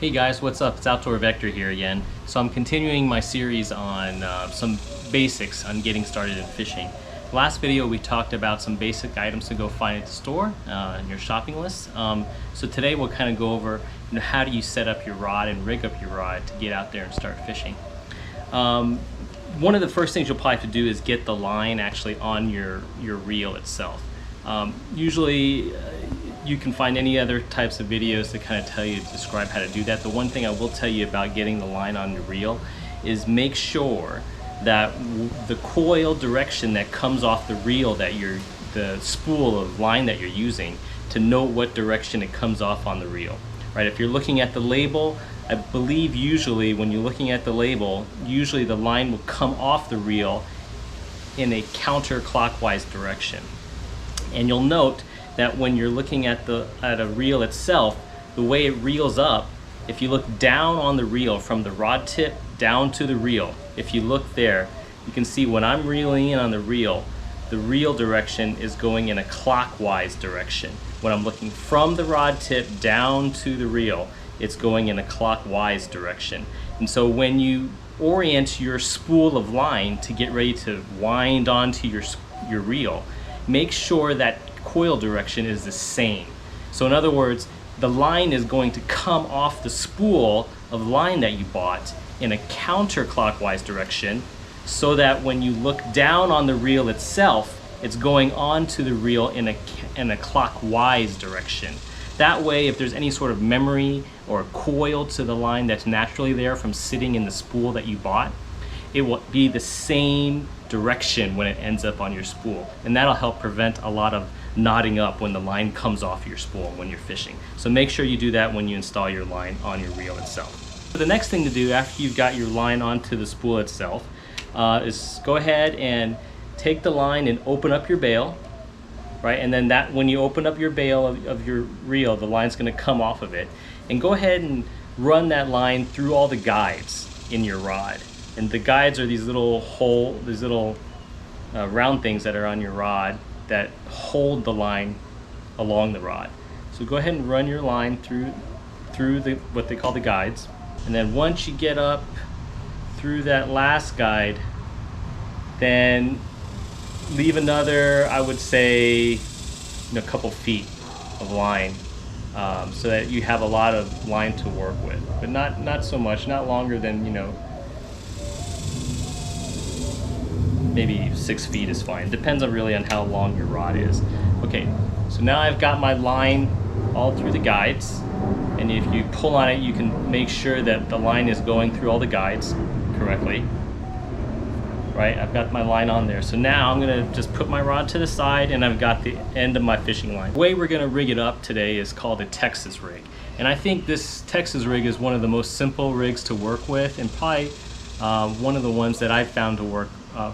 Hey guys, what's up? It's OutdoorVector here again. So I'm continuing my series on some basics on getting started in fishing. Last video we talked about some basic items to go find at the store in your shopping list. So today we'll kind of go over how do you set up your rod and rig up your rod to get out there and start fishing. One of the first things you'll probably have to do is get the line actually on your reel itself. Usually you can find any other types of videos that kind of tell you, describe how to do that. The one thing I will tell you about getting the line on the reel is make sure that the coil direction that comes off the reel, that the spool of line that you're using, to know what direction it comes off on the reel. Right? If you're looking at the label, I believe usually when you're looking at the label, usually the line will come off the reel in a counterclockwise direction. And you'll note that when you're looking at a reel itself, the way it reels up, if you look down on the reel from the rod tip down to the reel, if you look there, you can see when I'm reeling in on the reel direction is going in a clockwise direction. When I'm looking from the rod tip down to the reel, it's going in a clockwise direction. And so when you orient your spool of line to get ready to wind onto your reel, make sure that coil direction is the same. So in other words, the line is going to come off the spool of line that you bought in a counterclockwise direction, so that when you look down on the reel itself, it's going onto the reel in a clockwise direction. That way, if there's any sort of memory or coil to the line that's naturally there from sitting in the spool that you bought, it will be the same direction when it ends up on your spool. And that'll help prevent a lot of knotting up when the line comes off your spool when you're fishing. So make sure you do that when you install your line on your reel itself. So the next thing to do after you've got your line onto the spool itself is go ahead and take the line and open up your bail, right? And then when you open up your bail of your reel, the line's gonna come off of it. And go ahead and run that line through all the guides in your rod. And the guides are these little round things that are on your rod that hold the line along the rod. So go ahead and run your line through what they call the guides. And then once you get up through that last guide, then leave another, I would say, a couple feet of line, so that you have a lot of line to work with, but not so much, not longer than, maybe 6 feet is fine. Depends on really on how long your rod is. Okay, so now I've got my line all through the guides, and if you pull on it, you can make sure that the line is going through all the guides correctly. Right, I've got my line on there. So now I'm gonna just put my rod to the side, and I've got the end of my fishing line. The way we're gonna rig it up today is called a Texas rig. And I think this Texas rig is one of the most simple rigs to work with, and probably one of the ones that I've found to work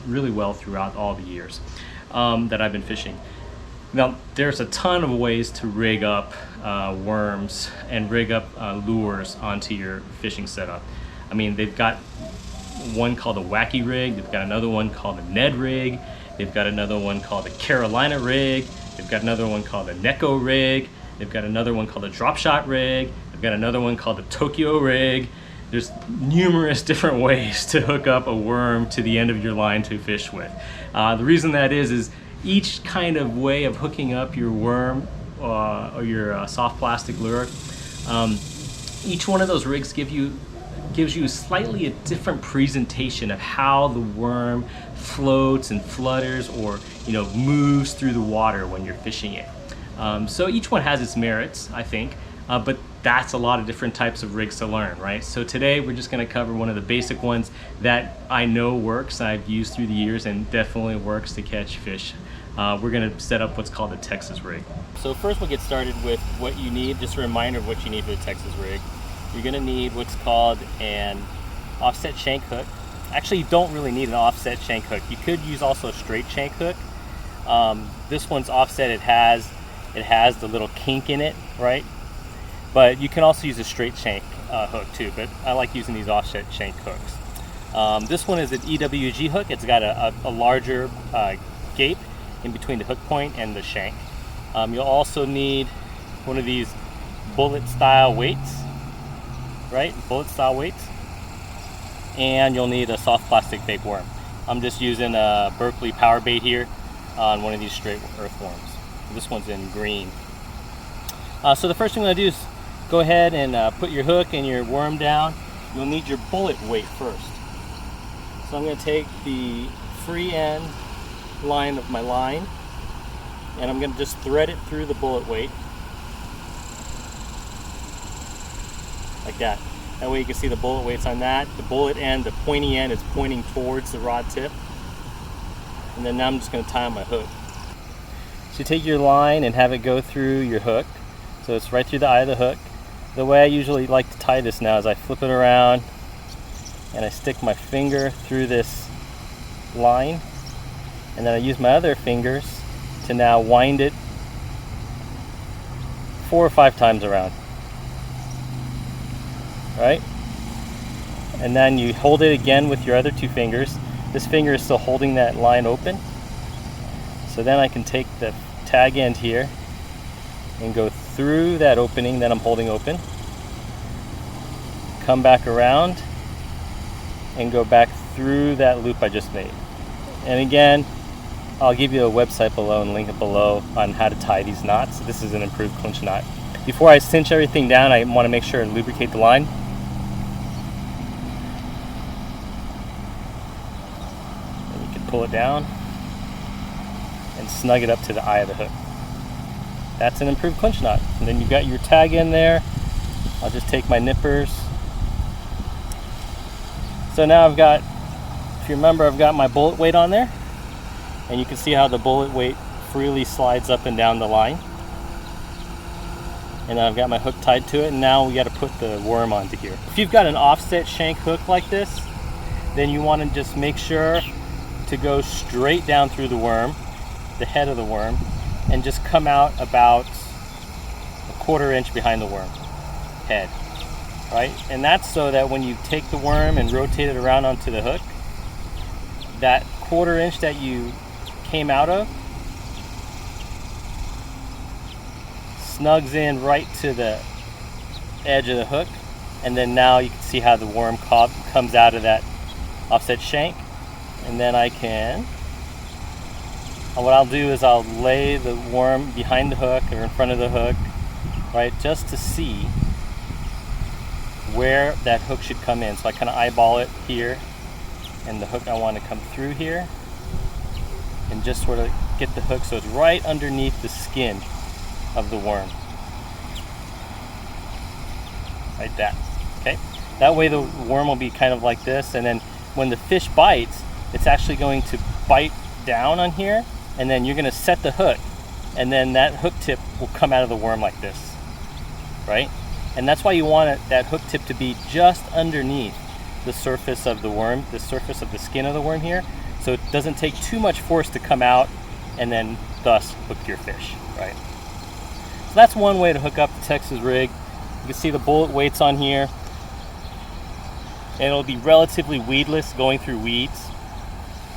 really well throughout all the years that I've been fishing. Now, there's a ton of ways to rig up worms and rig up lures onto your fishing setup. I mean, they've got one called a wacky rig, they've got another one called a Ned rig, they've got another one called a Carolina rig, they've got another one called a Neko rig, they've got another one called a drop shot rig, they've got another one called a Tokyo rig. There's numerous different ways to hook up a worm to the end of your line to fish with. The reason that is each kind of way of hooking up your worm or your soft plastic lure, each one of those rigs gives you slightly a different presentation of how the worm floats and flutters or moves through the water when you're fishing it. So each one has its merits, I think, but that's a lot of different types of rigs to learn, right? So today we're just going to cover one of the basic ones that I know works, I've used through the years, and definitely works to catch fish. We're going to set up what's called a Texas rig. So first we'll get started with what you need, just a reminder of what you need for the Texas rig. You're going to need what's called an offset shank hook. Actually, you don't really need an offset shank hook. You could use also a straight shank hook. This one's offset. It has the little kink in it, right? But you can also use a straight shank hook too, but I like using these offset shank hooks. This one is an EWG hook. It's got a larger gape in between the hook point and the shank. You'll also need one of these bullet style weights. right? Bullet style weights. And you'll need a soft plastic bait worm. I'm just using a Berkeley power bait here on one of these straight earthworms. This one's in green. So the first thing I'm going to do is go ahead and put your hook and your worm down. You'll need your bullet weight first. So I'm going to take the free end line of my line and I'm going to just thread it through the bullet weight like that. That way you can see the bullet weights on that. The bullet end, the pointy end, is pointing towards the rod tip. And then now I'm just going to tie on my hook. So you take your line and have it go through your hook. So it's right through the eye of the hook. The way I usually like to tie this now is I flip it around and I stick my finger through this line. And then I use my other fingers to now wind it 4 or 5 times around. Right? And then you hold it again with your other 2 fingers. This finger is still holding that line open. So then I can take the tag end here and go through that opening that I'm holding open. Come back around and go back through that loop I just made. And again, I'll give you a website below and link it below on how to tie these knots. This is an improved clinch knot. Before I cinch everything down, I want to make sure and lubricate the line. Pull it down and snug it up to the eye of the hook. That's an improved clinch knot. And then you've got your tag in there. I'll just take my nippers. So now I've got, if you remember, I've got my bullet weight on there, and you can see how the bullet weight freely slides up and down the line. And then I've got my hook tied to it, and now we got to put the worm onto here. If you've got an offset shank hook like this, then you want to just make sure to go straight down through the worm, the head of the worm, and just come out about 1/4 inch behind the worm head, right? And that's so that when you take the worm and rotate it around onto the hook, that 1/4 inch that you came out of snugs in right to the edge of the hook, and then now you can see how the worm comes out of that offset shank. And then I can, what I'll do is I'll lay the worm behind the hook or in front of the hook, right, just to see where that hook should come in. So I kind of eyeball it here, and the hook I want to come through here, and just sort of get the hook so it's right underneath the skin of the worm. Like that, okay? That way the worm will be kind of like this, and then when the fish bites, it's actually going to bite down on here, and then you're going to set the hook, and then that hook tip will come out of the worm like this, right? And that's why you want that hook tip to be just underneath the surface of the worm, the surface of the skin of the worm here, so it doesn't take too much force to come out and then thus hook your fish, right? So that's one way to hook up the Texas rig. You can see the bullet weights on here, and it'll be relatively weedless, going through weeds,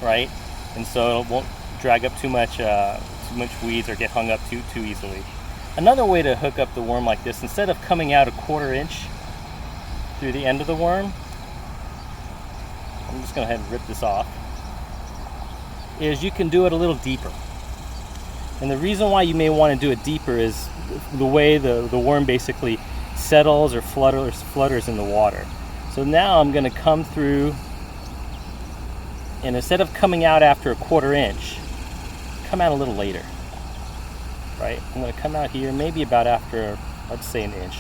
right? And so it won't drag up too much weeds or get hung up too easily. Another way to hook up the worm like this, instead of coming out 1/4 inch through the end of the worm, I'm just going to go ahead and rip this off, is you can do it a little deeper. And the reason why you may want to do it deeper is the way the worm basically settles or flutters in the water. So now I'm going to come through, and instead of coming out after 1/4 inch, come out a little later, right? I'm going to come out here maybe about after, let's say, 1 inch,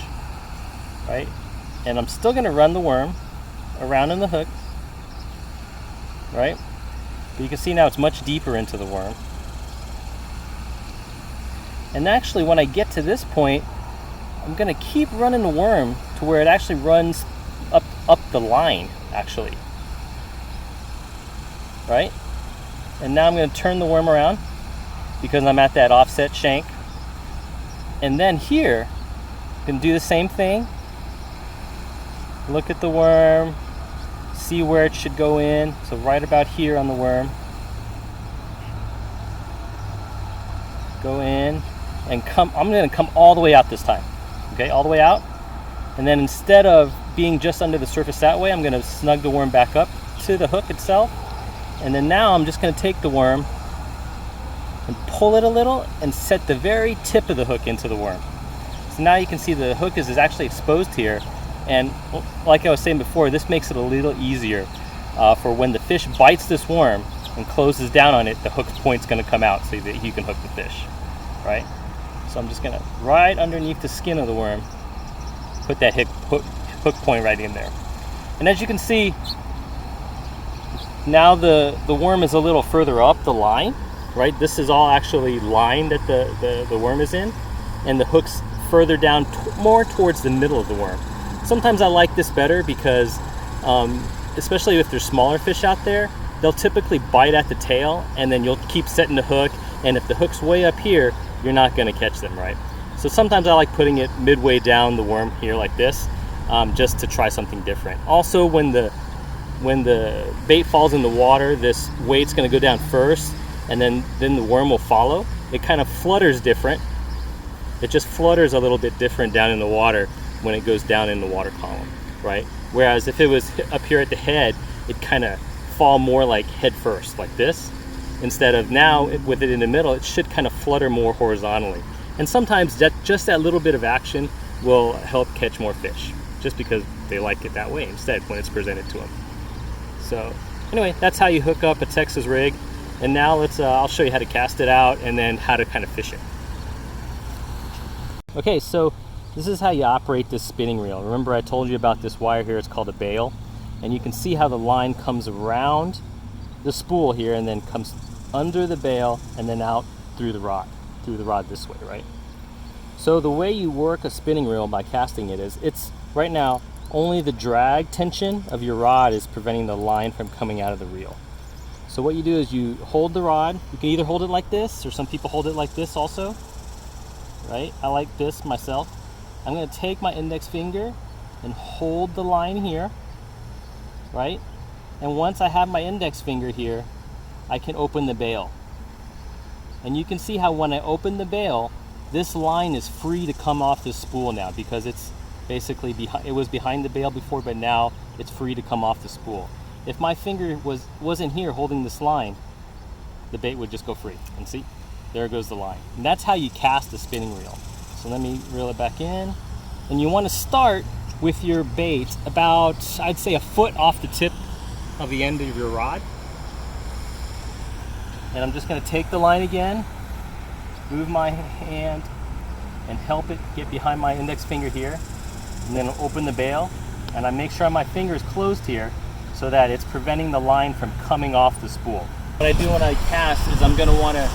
right? And I'm still going to run the worm around in the hook, right? But you can see now it's much deeper into the worm. And actually, when I get to this point, I'm going to keep running the worm to where it actually runs up the line, actually, right? And now I'm going to turn the worm around because I'm at that offset shank. And then here, I'm going to do the same thing. Look at the worm, see where it should go in. So right about here on the worm. Go in and come. I'm going to come all the way out this time. Okay, all the way out. And then instead of being just under the surface that way, I'm going to snug the worm back up to the hook itself. And then now I'm just going to take the worm and pull it a little and set the very tip of the hook into the worm. So now you can see the hook is actually exposed here. And like I was saying before, this makes it a little easier for when the fish bites this worm and closes down on it, the hook point's going to come out so that you can hook the fish, right? So I'm just going to, right underneath the skin of the worm, put that hook point right in there. And as you can see, now the worm is a little further up the line, right? This is all actually line that the worm is in, and the hook's further down more towards the middle of the worm. Sometimes I like this better because, especially if there's smaller fish out there, they'll typically bite at the tail, and then you'll keep setting the hook, and if the hook's way up here, you're not going to catch them, right? So sometimes I like putting it midway down the worm here like this, just to try something different. Also, when the bait falls in the water, this weight's going to go down first, and then the worm will follow. It kind of flutters different. It just flutters a little bit different down in the water when it goes down in the water column, right? Whereas if it was up here at the head, it kind of fall more like head first, like this. Instead of now, with it in the middle, it should kind of flutter more horizontally. And sometimes just that little bit of action will help catch more fish, just because they like it that way instead when it's presented to them. So anyway, that's how you hook up a Texas rig. And now I'll show you how to cast it out and then how to kind of fish it. Okay, so this is how you operate this spinning reel. Remember I told you about this wire here, it's called a bail. And you can see how the line comes around the spool here and then comes under the bail and then out through the rod this way, right? So the way you work a spinning reel by casting it is, it's right now only the drag tension of your rod is preventing the line from coming out of the reel. So what you do is you hold the rod. You can either hold it like this, or some people hold it like this also, right? I like this myself. I'm going to take my index finger and hold the line here, right? And once I have my index finger here, I can open the bail. And you can see how when I open the bail, this line is free to come off this spool now, because it's basically behind, it was behind the bail before, but now it's free to come off the spool. If my finger wasn't here holding this line, the bait would just go free. And see, there goes the line. And that's how you cast a spinning reel. So let me reel it back in. And you want to start with your bait about, I'd say, a foot off the tip of the end of your rod. And I'm just going to take the line again, move my hand and help it get behind my index finger here, and then open the bail. And I make sure my finger is closed here so that it's preventing the line from coming off the spool. What I do when I cast is I'm going to want to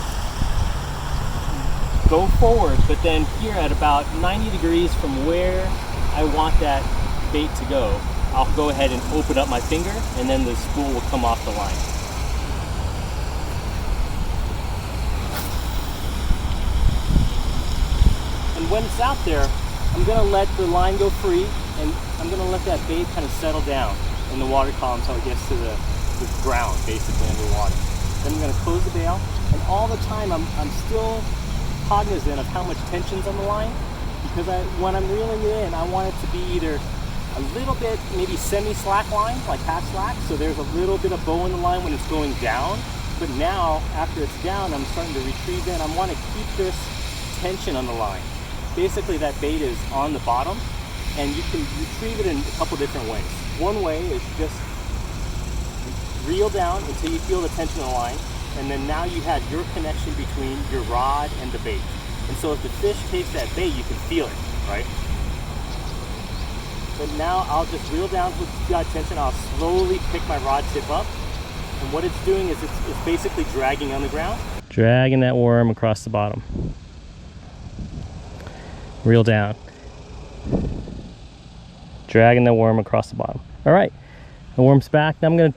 go forward, but then here at about 90 degrees from where I want that bait to go, I'll go ahead and open up my finger, and then the spool will come off the line. And when it's out there, I'm going to let the line go free, and I'm going to let that bait kind of settle down in the water column until it gets to the ground, basically underwater. Then I'm going to close the bail, and all the time I'm still cognizant of how much tension's on the line, because when I'm reeling it in, I want it to be either a little bit, maybe semi-slack line, like half slack, so there's a little bit of bow in the line when it's going down, but now, after it's down, I'm starting to retrieve it, and I want to keep this tension on the line. Basically, that bait is on the bottom, and you can retrieve it in a couple different ways. One way is just reel down until you feel the tension on the line, and then now you have your connection between your rod and the bait. And so if the fish takes that bait, you can feel it, right? But now I'll just reel down with that tension. I'll slowly pick my rod tip up, and what it's doing is it's basically dragging on the ground. Dragging that worm across the bottom. Reel down. Dragging the worm across the bottom. All right, the worm's back. Now I'm gonna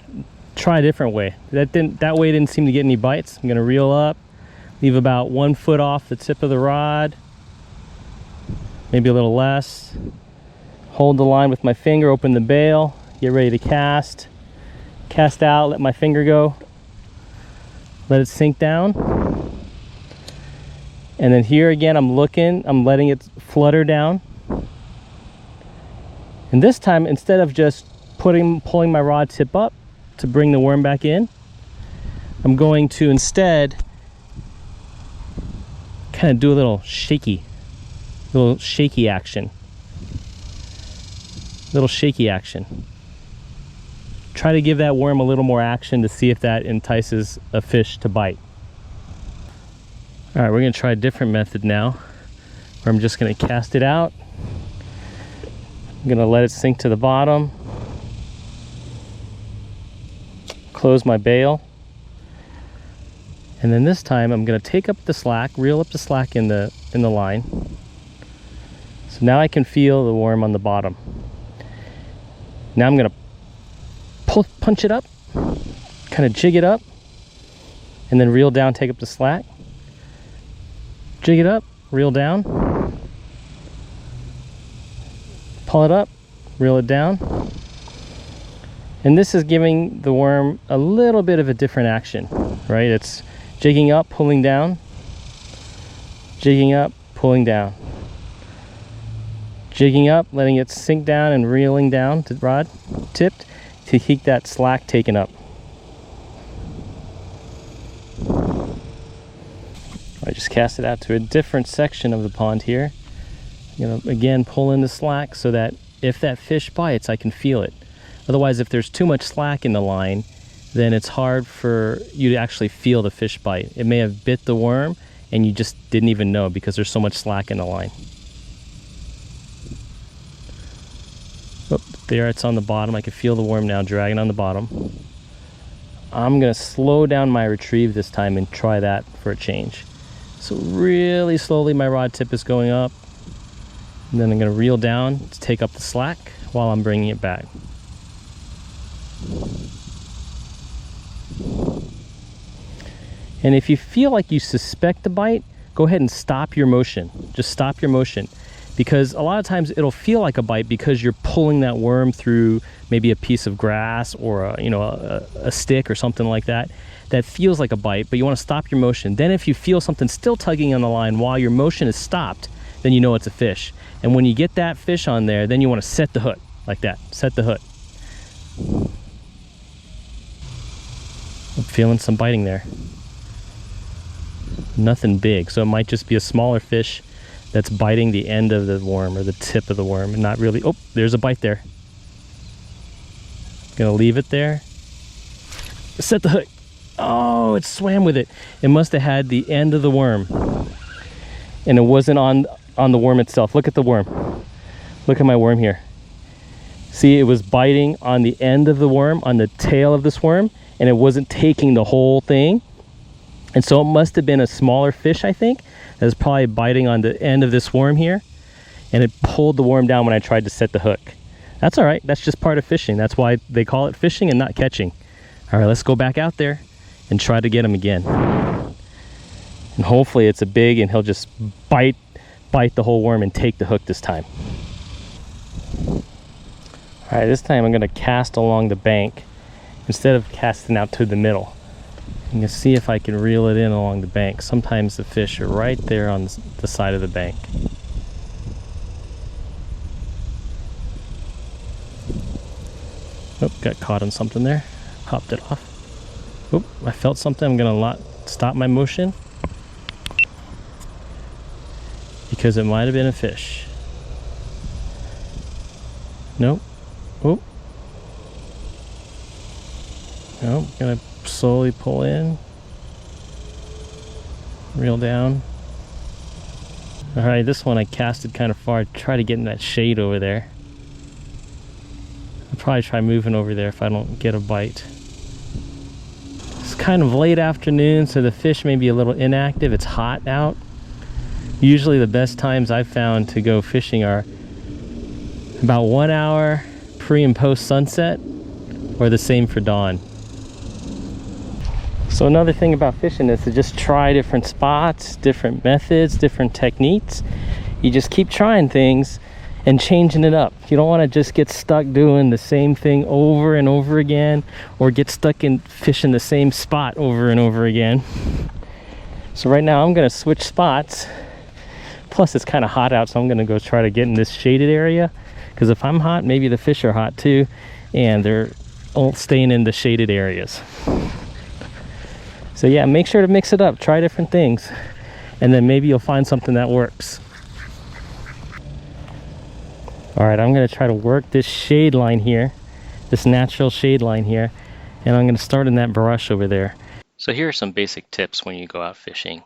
try a different way. That way didn't seem to get any bites. I'm gonna reel up, leave about 1 foot off the tip of the rod, maybe a little less. Hold the line with my finger, open the bail, get ready to cast. Cast out, let my finger go. Let it sink down. And then here again, I'm letting it flutter down. And this time, instead of just pulling my rod tip up to bring the worm back in, I'm going to instead kind of do a little shaky action. Try to give that worm a little more action to see if that entices a fish to bite. All right, we're gonna try a different method now, where I'm just gonna cast it out. I'm gonna let it sink to the bottom. Close my bail. And then this time I'm gonna take up the slack, reel up the slack in the line. So now I can feel the worm on the bottom. Now I'm gonna punch it up, kind of jig it up, and then reel down, take up the slack. Jig it up, reel down. Pull it up, reel it down. And this is giving the worm a little bit of a different action, right? It's jigging up, pulling down, jigging up, pulling down, jigging up, letting it sink down and reeling down to rod tipped to keep that slack taken up. I just cast it out to a different section of the pond here. I'm gonna again pull in the slack so that if that fish bites, I can feel it. Otherwise, if there's too much slack in the line, then it's hard for you to actually feel the fish bite. It may have bit the worm and you just didn't even know because there's so much slack in the line. Oh, there it's on the bottom. I can feel the worm now dragging on the bottom. I'm gonna slow down my retrieve this time and try that for a change. So really slowly my rod tip is going up, and then I'm gonna reel down to take up the slack while I'm bringing it back. And if you feel like you suspect the bite, go ahead and stop your motion. Just stop your motion, because a lot of times it'll feel like a bite because you're pulling that worm through maybe a piece of grass or a stick or something like that. That feels like a bite, but you want to stop your motion. Then if you feel something still tugging on the line while your motion is stopped, then you know it's a fish. And when you get that fish on there, then you want to set the hook like that. Set the hook. I'm feeling some biting there. Nothing big, so it might just be a smaller fish that's biting the end of the worm or the tip of the worm and not really. Oh, there's a bite there. Gonna leave it there. Set the hook. Oh, it swam with it. It must have had the end of the worm, and it wasn't on the worm itself. Look at the worm. Look at my worm here. See, it was biting on the end of the worm, on the tail of this worm, and it wasn't taking the whole thing. And so it must have been a smaller fish, I think, that was probably biting on the end of this worm here, and it pulled the worm down when I tried to set the hook. That's all right. That's just part of fishing. That's why they call it fishing and not catching. All right, let's go back out there and try to get him again. And hopefully it's a big and he'll just bite the whole worm and take the hook this time. All right, this time I'm gonna cast along the bank instead of casting out to the middle. I'm gonna see if I can reel it in along the bank. Sometimes the fish are right there on the side of the bank. Oh, got caught on something there. Popped it off. Oop, I felt something. I'm gonna stop my motion because it might have been a fish. Nope. Oop. Nope. Gonna slowly pull in, reel down. All right, this one I casted kind of far. Try to get in that shade over there. I'll probably try moving over there if I don't get a bite. It's kind of late afternoon, so the fish may be a little inactive. It's hot out. Usually the best times I've found to go fishing are about 1 hour pre and post sunset, or the same for dawn. So another thing about fishing is to just try different spots, different methods, different techniques. You just keep trying things and changing it up. You don't want to just get stuck doing the same thing over and over again, or get stuck in fishing the same spot over and over again. So right now I'm going to switch spots. Plus it's kind of hot out, so I'm going to go try to get in this shaded area Because if I'm hot, maybe the fish are hot too, and they're all staying in the shaded areas. So yeah, make sure to mix it up, try different things, and then maybe you'll find something that works. All right, I'm gonna try to work this shade line here, this natural shade line here, and I'm gonna start in that brush over there. So here are some basic tips when you go out fishing.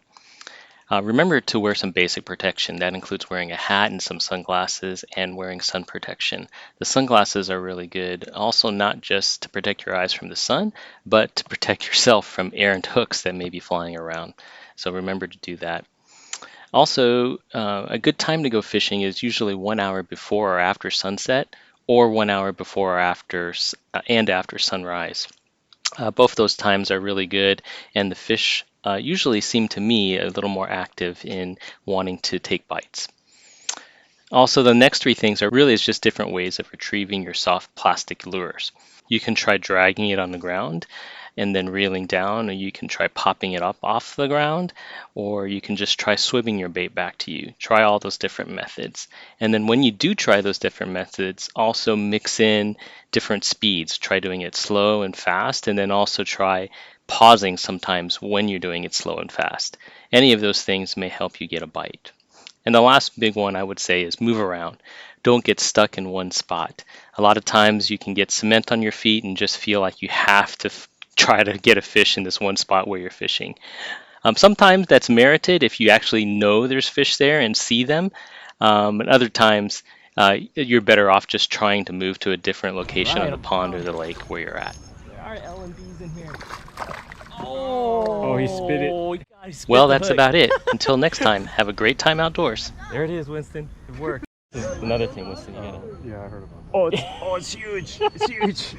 Remember to wear some basic protection. That includes wearing a hat and some sunglasses and wearing sun protection. The sunglasses are really good, also not just to protect your eyes from the sun, but to protect yourself from errant hooks that may be flying around. So remember to do that. Also, a good time to go fishing is usually 1 hour before or after sunset, or 1 hour before or after and after sunrise. Both those times are really good, and the fish usually seem to me a little more active in wanting to take bites. Also, the next three things are really just different ways of retrieving your soft plastic lures. You can try dragging it on the ground and then reeling down, or you can try popping it up off the ground, or you can just try swimming your bait back to you. Try all those different methods. And then when you do try those different methods, also mix in different speeds. Try doing it slow and fast, and then also try pausing sometimes when you're doing it slow and fast. Any of those things may help you get a bite. And the last big one I would say is move around. Don't get stuck in one spot. A lot of times you can get cement on your feet and just feel like you have to try to get a fish in this one spot where you're fishing. Sometimes that's merited if you actually know there's fish there and see them. And other times you're better off just trying to move to a different location on the pond or the lake where you're at. There are L&Bs in here. Oh, he spit it. God, he spit Well, the that's hook. about it. Until next time, have a great time outdoors. There it is, Winston. It worked. Another thing, Winston, you gotta... Yeah, I heard about it. Oh, it's huge. It's huge.